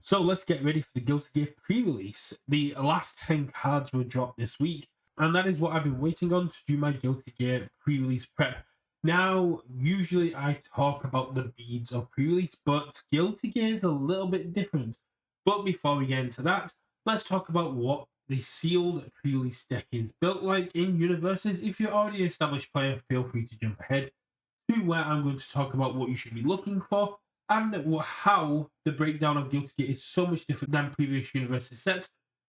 So let's get ready for the Guilty Gear pre-release. The last 10 cards were dropped this week, and that is what I've been waiting on to do my Guilty Gear pre-release prep. Now, usually I talk about the beads of pre-release, but Guilty Gear is a little bit different. But before we get into that, let's talk about what the sealed pre-release deck is built like in Universus. If you're already an established player, feel free to jump ahead to where I'm going to talk about what you should be looking for and how the breakdown of Guilty Gear is so much different than previous Universus sets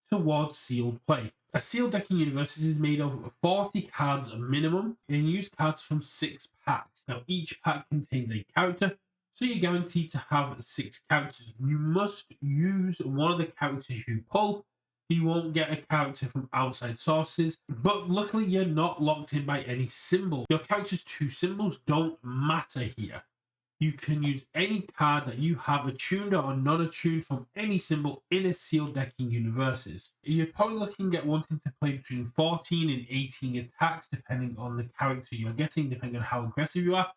towards sealed play. A sealed deck in Universus is made of 40 cards minimum and use cards from 6 packs. Now, each pack contains a character, so you're guaranteed to have 6 characters. You must use one of the characters you pull. You won't get a character from outside sources, but luckily you're not locked in by any symbol. Your character's 2 symbols don't matter here. You can use any card that you have attuned or non-attuned from any symbol in a sealed deck in Universus. You're probably looking at wanting to play between 14 and 18 attacks depending on the character you're getting, depending on how aggressive you are,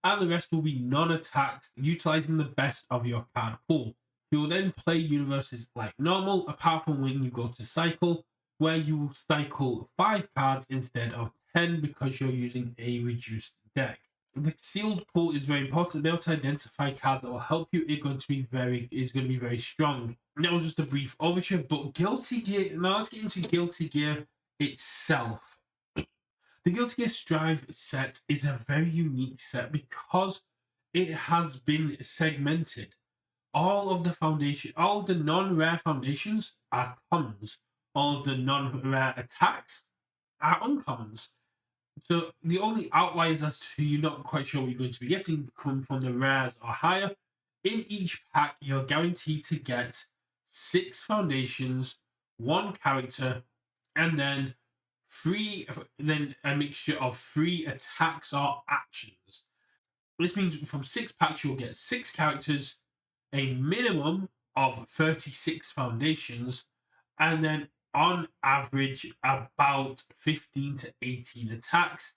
and the rest will be non-attacks, utilizing the best of your card pool. You will then play Universus like normal, apart from when you go to cycle, where you will cycle 5 cards instead of 10 because you're using a reduced deck. The sealed pool is very important to be able to identify cards that will help you. It's going to be very strong. That was just a brief overture, but Guilty Gear. Now let's get into Guilty Gear itself. The Guilty Gear Strive set is a very unique set because it has been segmented. All of the non-rare foundations are commons. All of the non-rare attacks are uncommons. So the only outliers as to you're not quite sure what you're going to be getting come from the rares or higher. In each pack, you're guaranteed to get 6 foundations, 1 character, and then a mixture of 3 attacks or actions. This means from 6 packs you'll get 6 characters, a minimum of 36 foundations, and then on average about 15 to 18 attacks,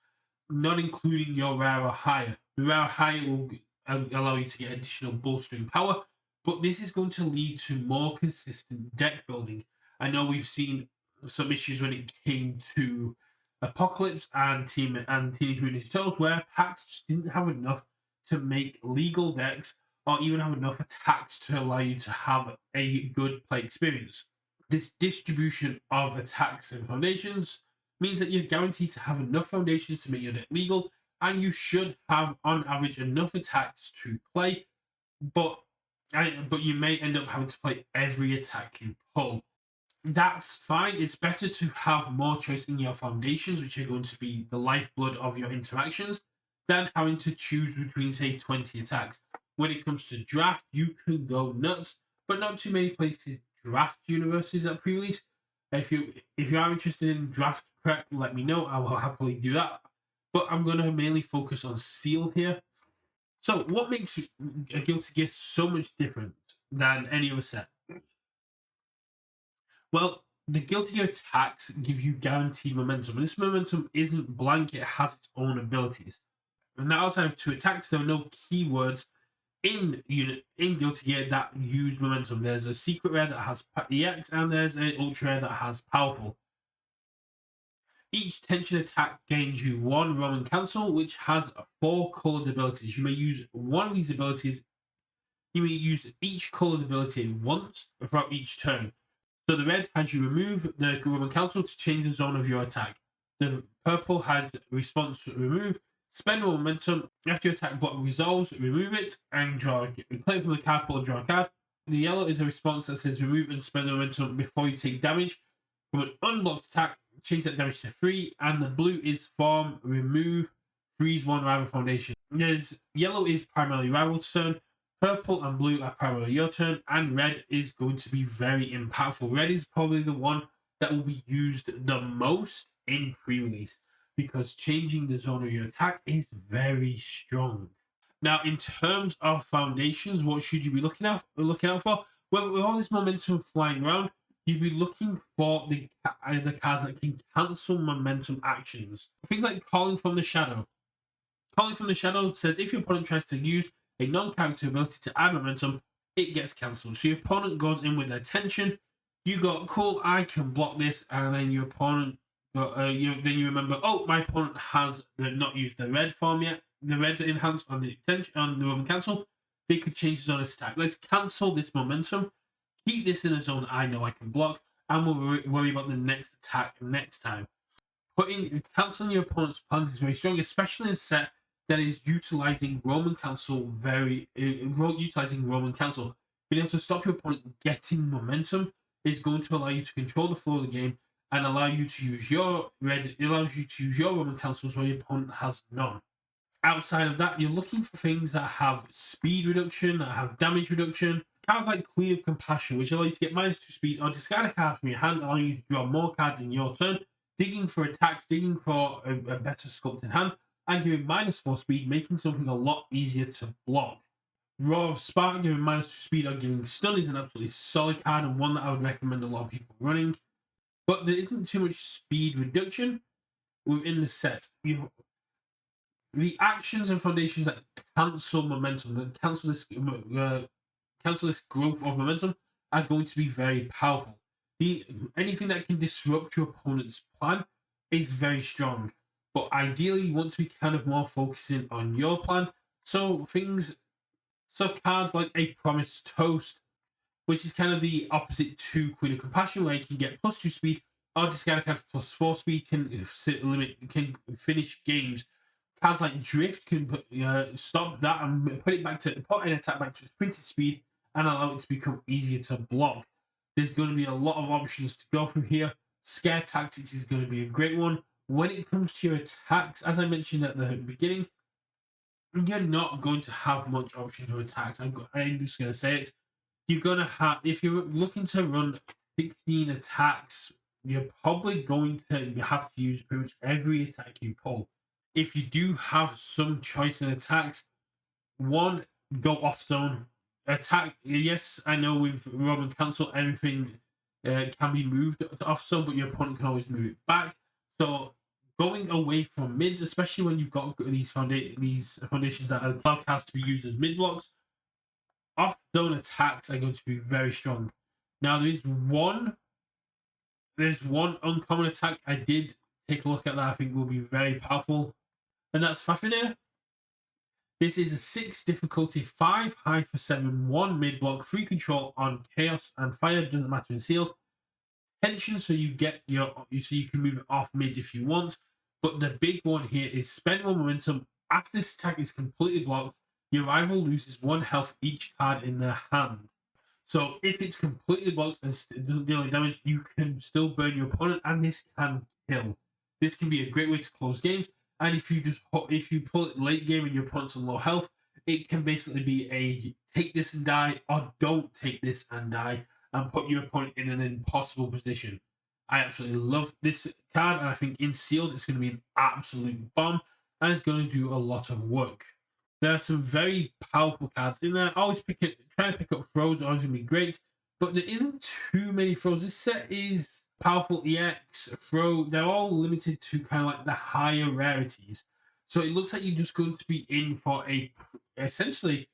not including your rare or higher. The rare or higher will allow you to get additional bolstering power, but this is going to lead to more consistent deck building. I know we've seen some issues when it came to Apocalypse and Teenage Mutant Ninja Turtles, where packs just didn't have enough to make legal decks or even have enough attacks to allow you to have a good play experience. This distribution of attacks and foundations means that you're guaranteed to have enough foundations to make your deck legal, and you should have, on average, enough attacks to play, but you may end up having to play every attack you pull. That's fine. It's better to have more choice in your foundations, which are going to be the lifeblood of your interactions, than having to choose between, say, 20 attacks. When it comes to draft, you can go nuts, but not too many places draft Universus at pre-release. If you are interested in draft prep, let me know. I will happily do that. But I'm going to mainly focus on sealed here. So what makes a Guilty Gear so much different than any other set? Well, the Guilty Gear attacks give you guaranteed momentum, and this momentum isn't blank, it has its own abilities. And now, outside of 2 attacks, there are no keywords in Guilty Gear that use momentum. There's a secret rare that has EX, and there's an ultra rare that has powerful. Each tension attack gains you 1 Roman cancel, which has 4 colored abilities. You may use one of these abilities. You may use each colored ability once throughout each turn. So the red has you remove the Roman cancel to change the zone of your attack. The purple has response to remove. Spend momentum. After your attack block resolves, remove it and play it from the card pool and draw a card. The yellow is a response that says remove and spend momentum before you take damage from an unblocked attack. Change that damage to 3. And the blue is form, remove, freeze 1 rival foundation. Yellow is primarily rival turn. Purple and blue are primarily your turn, and red is going to be very impactful. Red is probably the one that will be used the most in pre-release, because changing the zone of your attack is very strong. Now, in terms of foundations, what should you be looking out for? Well, with all this momentum flying around, you'd be looking for the cards that can cancel momentum actions. Things like Calling from the Shadow. Calling from the Shadow says if your opponent tries to use a non-character ability to add momentum, it gets cancelled. So your opponent goes in with their tension. You go, cool, I can block this, and then your opponent, then you remember, oh, my opponent has not used the red form yet, the red enhance on the tension on the Roman cancel. They could change the zone attack. Let's cancel this momentum, keep this in a zone I know I can block, and we'll worry about the next attack next time. Canceling your opponent's plans is very strong, especially in a set that is utilizing Roman cancel utilizing Roman cancel. Being able to stop your opponent getting momentum is going to allow you to control the flow of the game and allow you to use your red. It allows you to use your Roman cancels where your opponent has none. Outside of that, you're looking for things that have speed reduction, that have damage reduction. Cards like Queen of Compassion, which allow you to get -2 speed or discard a card from your hand, allowing you to draw more cards in your turn, digging for attacks, digging for a better sculpted hand, and giving -4 speed, making something a lot easier to block. Roar of Spark, giving -2 speed or giving stun is an absolutely solid card and one that I would recommend a lot of people running. But there isn't too much speed reduction within the set. The actions and foundations that cancel momentum, that cancel this growth of momentum, are going to be very powerful. Anything that can disrupt your opponent's plan is very strong, but ideally you want to be kind of more focusing on your plan. So cards like a Promised Toast, which is kind of the opposite to Queen of Compassion, where you can get +2 speed or discard a card for +4 speed, can finish games. Cards like Drift can stop that and put an attack back to its printed speed and allow it to become easier to block. There's going to be a lot of options to go through here. Scare Tactics is going to be a great one. When it comes to your attacks, as I mentioned at the beginning, you're not going to have much options for attacks. I'm just going to say it. You're going to have, if you're looking to run 16 attacks, you're probably going to have to use pretty much every attack you pull. If you do have some choice in attacks, one, go off zone. Attack, yes, I know with Roman cancel, everything can be moved to off zone, but your opponent can always move it back. So going away from mids, especially when you've got these foundations that allow cards to be used as mid blocks, off zone attacks are going to be very strong. Now there's one uncommon attack I did take a look at that I think will be very powerful, and that's Fafnir. This is a 6 difficulty, 5 high for 7, 1 mid block, 3 control on chaos and fire, doesn't matter in sealed. Tension, so you can move it off mid if you want. But the big one here is spend 1 momentum. After this attack is completely blocked, your rival loses 1 health each card in their hand. So if it's completely blocked and doesn't deal any damage, you can still burn your opponent, and this can kill. This can be a great way to close games. And if you pull it late game and your opponent's on low health, it can basically be a take this and die, or don't take this and die, and put your opponent in an impossible position. I absolutely love this card, and I think in sealed it's going to be an absolute bomb, and it's going to do a lot of work. There are some very powerful cards in there. Trying to pick up throws, always going to be great, but there isn't too many throws. This set is powerful EX, throw, they're all limited to kind of like the higher rarities. So it looks like you're just going to be in for essentially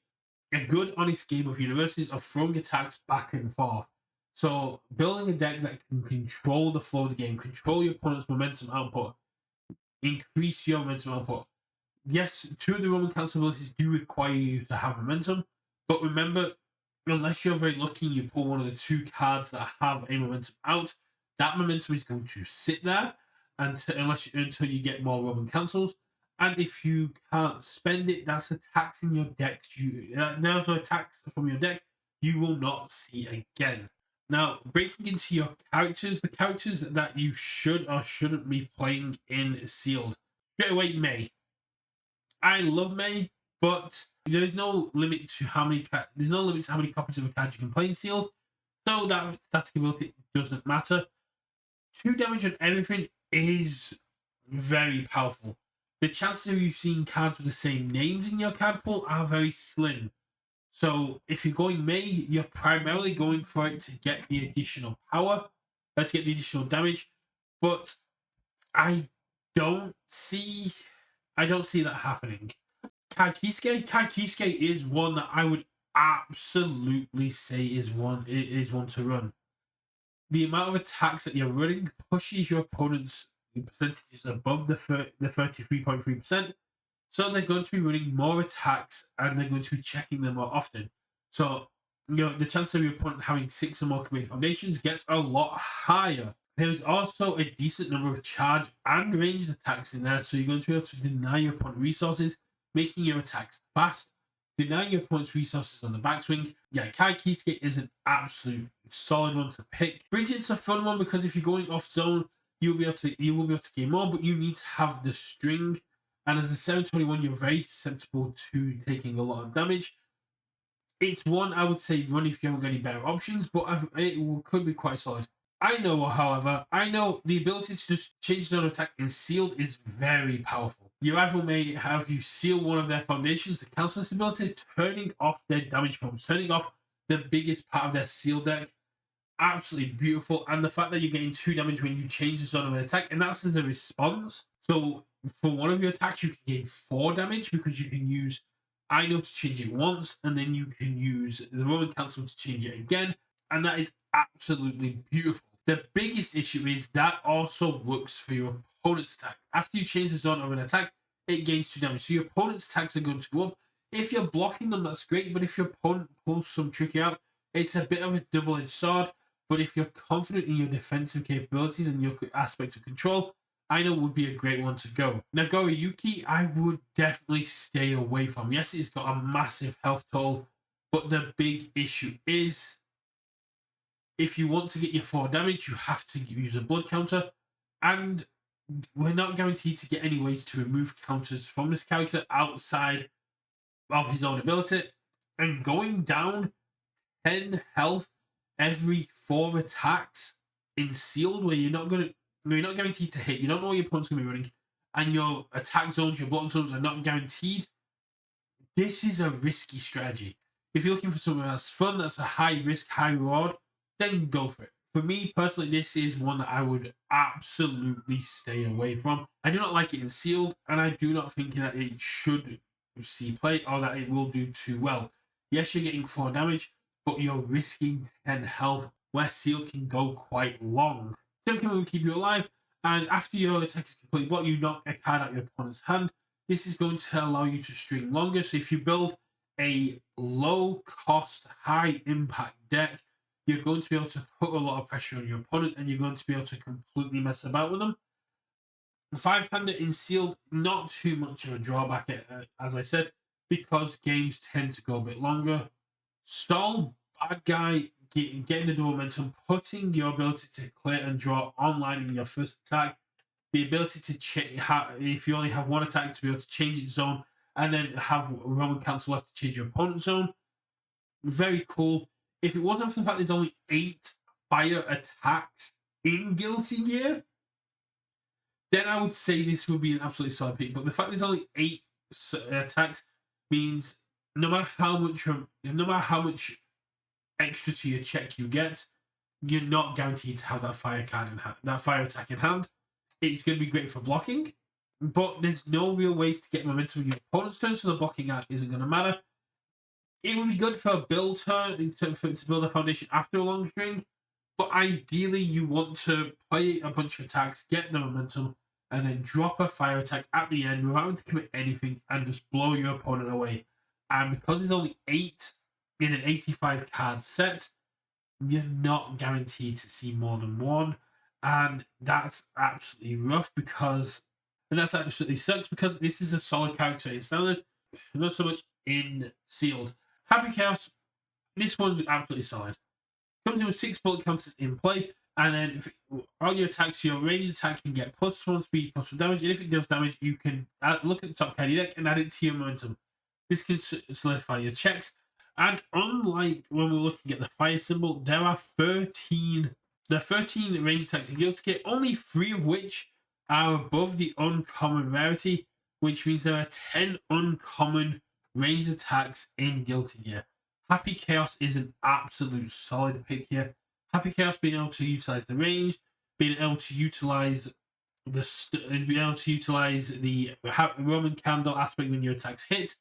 a good, honest game of Universus of throwing attacks back and forth. So building a deck that can control the flow of the game, control your opponent's momentum output, increase your momentum output. Yes, 2 of the Roman cancel abilities do require you to have momentum, but remember, unless you're very lucky and you pull one of the 2 cards that have a momentum out, that momentum is going to sit there until you get more Roman cancels. And if you can't spend it, that's attacks in your deck. Those are attacks from your deck you will not see again. Now, breaking into your characters, the characters that you should or shouldn't be playing in sealed. Straight away, May. I love May, but there's no limit to how many copies of a card you can play in sealed. So that static ability doesn't matter. 2 damage on everything is very powerful. The chances of you seeing cards with the same names in your card pool are very slim. So if you're going May, you're primarily going for it to get the additional power, to get the additional damage. But I don't see that happening. Kai Kiske is one that I would absolutely say is one to run. The amount of attacks that you're running pushes your opponent's percentages above the 33.3%. So they're going to be running more attacks and they're going to be checking them more often. So the chance of your opponent having 6 or more committed foundations gets a lot higher. There is also a decent number of charge and ranged attacks in there, so you're going to be able to deny your opponent resources, making your attacks fast. Denying your opponent's resources on the backswing. Yeah, Kai Kisuke is an absolute solid one to pick. Bridget's a fun one because if you're going off zone, you will be able to gain more, but you need to have the string. And as a 721, you're very susceptible to taking a lot of damage. It's one I would say run if you haven't got any better options, but it could be quite solid. However, the ability to just change zone attack in sealed is very powerful. Your rival may have you seal one of their foundations to cancel this ability, turning off their damage bombs, turning off the biggest part of their seal deck. Absolutely beautiful. And the fact that you're getting 2 damage when you change the zone of an attack, and that's as a response. So for one of your attacks, you can gain 4 damage because you can use I know to change it once, and then you can use the Roman Council to change it again. And that is absolutely beautiful. The biggest issue is that also works for your opponent's attack. After you change the zone of an attack, it gains 2 damage. So your opponent's attacks are going to go up. If you're blocking them, that's great. But if your opponent pulls some tricky out, it's a bit of a double-edged sword. But if you're confident in your defensive capabilities and your aspects of control, I know would be a great one to go. Nagoriyuki, I would definitely stay away from. Yes, it's got a massive health toll, but the big issue is if you want to get your 4 damage, you have to use a blood counter, and we're not guaranteed to get any ways to remove counters from this character outside of his own ability. And going down 10 health every 4 attacks in sealed, where you're not guaranteed to hit, you don't know what your opponent's going to be running, and your attack zones, your block zones are not guaranteed. This is a risky strategy. If you're looking for something that's fun, that's a high risk, high reward, then go for it. For me personally, this is one that I would absolutely stay away from. I do not like it in sealed, and I do not think that it should see play or that it will do too well. Yes, you're getting 4 damage, but you're risking 10 health, where sealed can go quite long. Sealed will keep you alive, and after your attack is completely blocked, you knock a card out your opponent's hand. This is going to allow you to string longer. So if you build a low cost, high impact deck, you're going to be able to put a lot of pressure on your opponent, and you're going to be able to completely mess about with them. 5 panda in sealed, not too much of a drawback, as I said, because games tend to go a bit longer. Stall, bad guy, getting the momentum, putting your ability to clear and draw online in your first attack, the ability to if you only have 1 attack, to be able to change its zone, and then have Roman Council left to change your opponent's zone. Very cool. If it wasn't for the fact there's only 8 fire attacks in Guilty Gear, then I would say this would be an absolutely solid pick. But the fact there's only 8 attacks means no matter how much extra to your check you get, you're not guaranteed to have that fire attack in hand. It's going to be great for blocking, but there's no real ways to get momentum in your opponent's turn, so the blocking out isn't going to matter. It would be good for a build turn to build a foundation after a long string, but ideally you want to play a bunch of attacks, get the momentum, and then drop a fire attack at the end without having to commit anything and just blow your opponent away. And because there's only 8 in an 85 card set, you're not guaranteed to see more than 1. And that's absolutely rough and that's absolutely sucks because this is a solid character in standard, not so much in sealed. Happy Chaos, this one's absolutely solid. Comes in with 6 bullet counters in play, and then on your attacks, your ranged attack can get +1 speed, +1 damage, and if it does damage, you can look at the top card of your deck and add it to your momentum. This can solidify your checks, and unlike when we're looking at the fire symbol, there are 13 ranged attacks in Guilty Gear, only 3 of which are above the uncommon rarity, which means there are 10 uncommon ranged attacks in Guilty Gear. Happy Chaos is an absolute solid pick here. Happy Chaos being able to utilize the range, being able to utilize the Roman candle aspect when your attacks hit,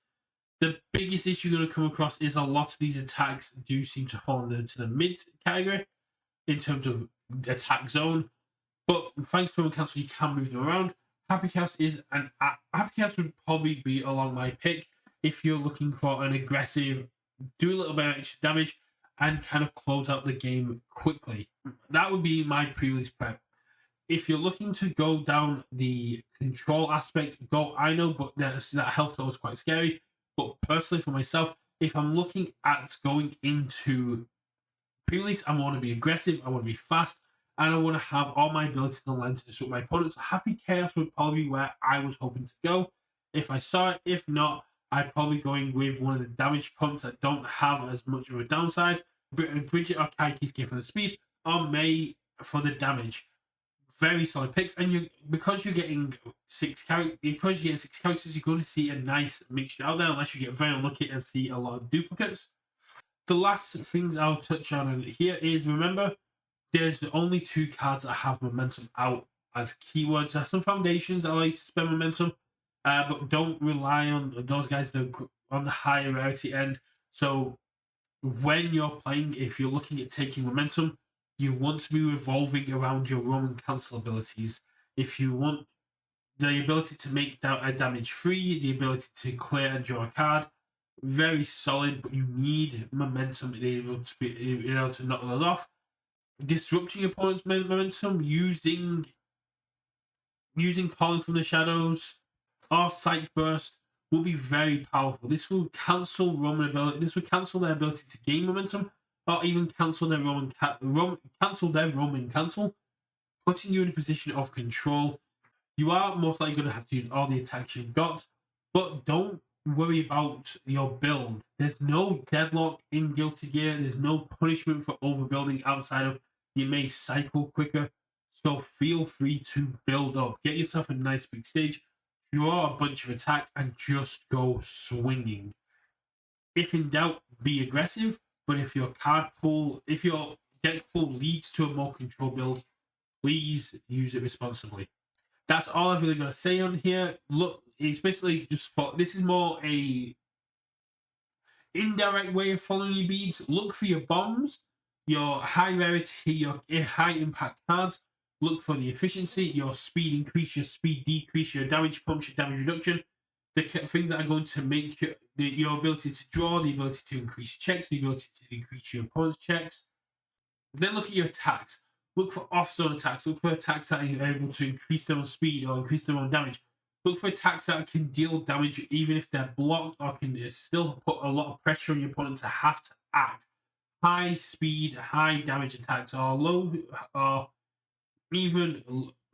The biggest issue you're going to come across is a lot of these attacks do seem to fall into the mid category in terms of attack zone. But thanks to Roman Cancel, you can move them around. Happy Chaos Happy Chaos would probably be along my pick if you're looking for an aggressive, do a little bit of extra damage, and kind of close out the game quickly. That would be my pre-release prep. If you're looking to go down the control aspect, go I know, but that health total is quite scary. But personally, for myself, if I'm looking at going into pre-release, I want to be aggressive, I want to be fast, and I want to have all my abilities on the line to disrupt my opponents. Happy Chaos would probably be where I was hoping to go if I saw it. If not, I'd probably going with one of the damage pumps that don't have as much of a downside. Bridget or Kaiki's for the speed, or May for the damage. Very solid picks, and because you're getting six characters, you're going to see a nice mixture out there, unless you get very unlucky and see a lot of duplicates. The last things I'll touch on here is, remember, there's only 2 cards that have momentum out as keywords. There's some foundations that allow you to spend momentum, but don't rely on those guys that are on the higher rarity end. So when you're playing, if you're looking at taking momentum, you want to be revolving around your Roman Cancel abilities. If you want the ability to make a damage free, the ability to clear and draw a card, very solid, but you need momentum in able to knock those off. Disrupting opponent's momentum using Calling from the Shadows or Psych Burst will be very powerful. This will cancel Roman ability. This will cancel their ability to gain momentum, or even cancel their Roman cancel, putting you in a position of control. You are most likely going to have to use all the attacks you've got, but don't worry about your build. There's no deadlock in Guilty Gear. There's no punishment for overbuilding outside of you may cycle quicker. So feel free to build up. Get yourself a nice big stage, draw a bunch of attacks, and just go swinging. If in doubt, be aggressive. But if your deck pool leads to a more control build, please use it responsibly. That's all I've really got to say on here. Look, it's basically just this is more a indirect way of following your beads. Look for your bombs, your high rarity, your high impact cards. Look for the efficiency, your speed increase, your speed decrease, your damage pumps, your damage reduction. The things that are going to make your ability to draw, the ability to increase checks, the ability to increase your opponent's checks. Then look at your attacks. Look for off-zone attacks. Look for attacks that are able to increase them on speed or increase them on damage. Look for attacks that can deal damage even if they're blocked, or can still put a lot of pressure on your opponent to have to act. High speed, high damage attacks, or low, or even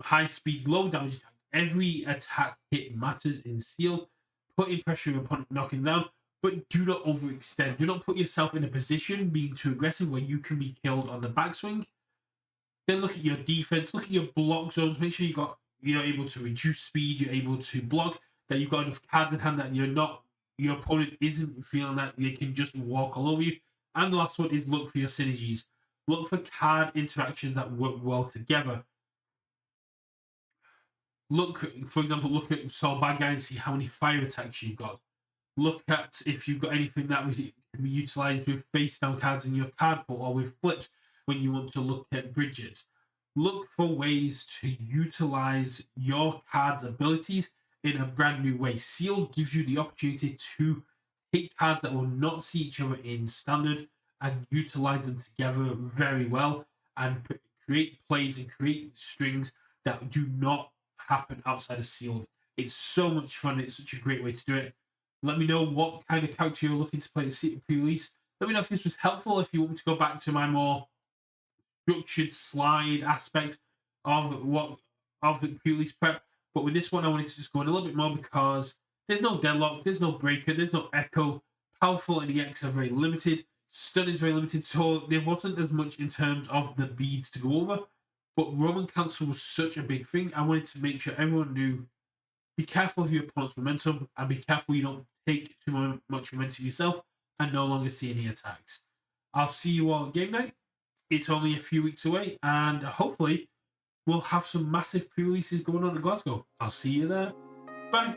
high speed, low damage attacks. Every attack hit matters in Sealed. Putting pressure on your opponent, knocking down, but do not overextend. Do not put yourself in a position being too aggressive where you can be killed on the backswing. Then look at your defense. Look at your block zones. Make sure you're able to reduce speed. You're able to block. That you've got enough cards in hand that your opponent isn't feeling that they can just walk all over you. And the last one is look for your synergies. Look for card interactions that work well together. For example, look at Soul Bad Guy and see how many fire attacks you've got. Look at if you've got anything that can be utilized with face down cards in your card pool, or with flips when you want to look at Bridget. Look for ways to utilize your card's abilities in a brand new way. Sealed gives you the opportunity to take cards that will not see each other in standard and utilize them together very well, and create plays and create strings that do not happen outside of Sealed. It's so much fun. It's such a great way to do it. Let me know what kind of character you're looking to play at pre-release. Let me know if this was helpful. If you want me to go back to my more structured slide aspect of the pre-release prep, but with this one, I wanted to just go in a little bit more because there's no deadlock, there's no breaker, there's no echo. Powerful and EX are very limited. Stun is very limited, so there wasn't as much in terms of the beads to go over. But Roman Cancel was such a big thing. I wanted to make sure everyone knew. Be careful of your opponent's momentum, and be careful you don't take too much momentum yourself and no longer see any attacks. I'll see you all at game night. It's only a few weeks away, and hopefully we'll have some massive pre-releases going on in Glasgow. I'll see you there. Bye.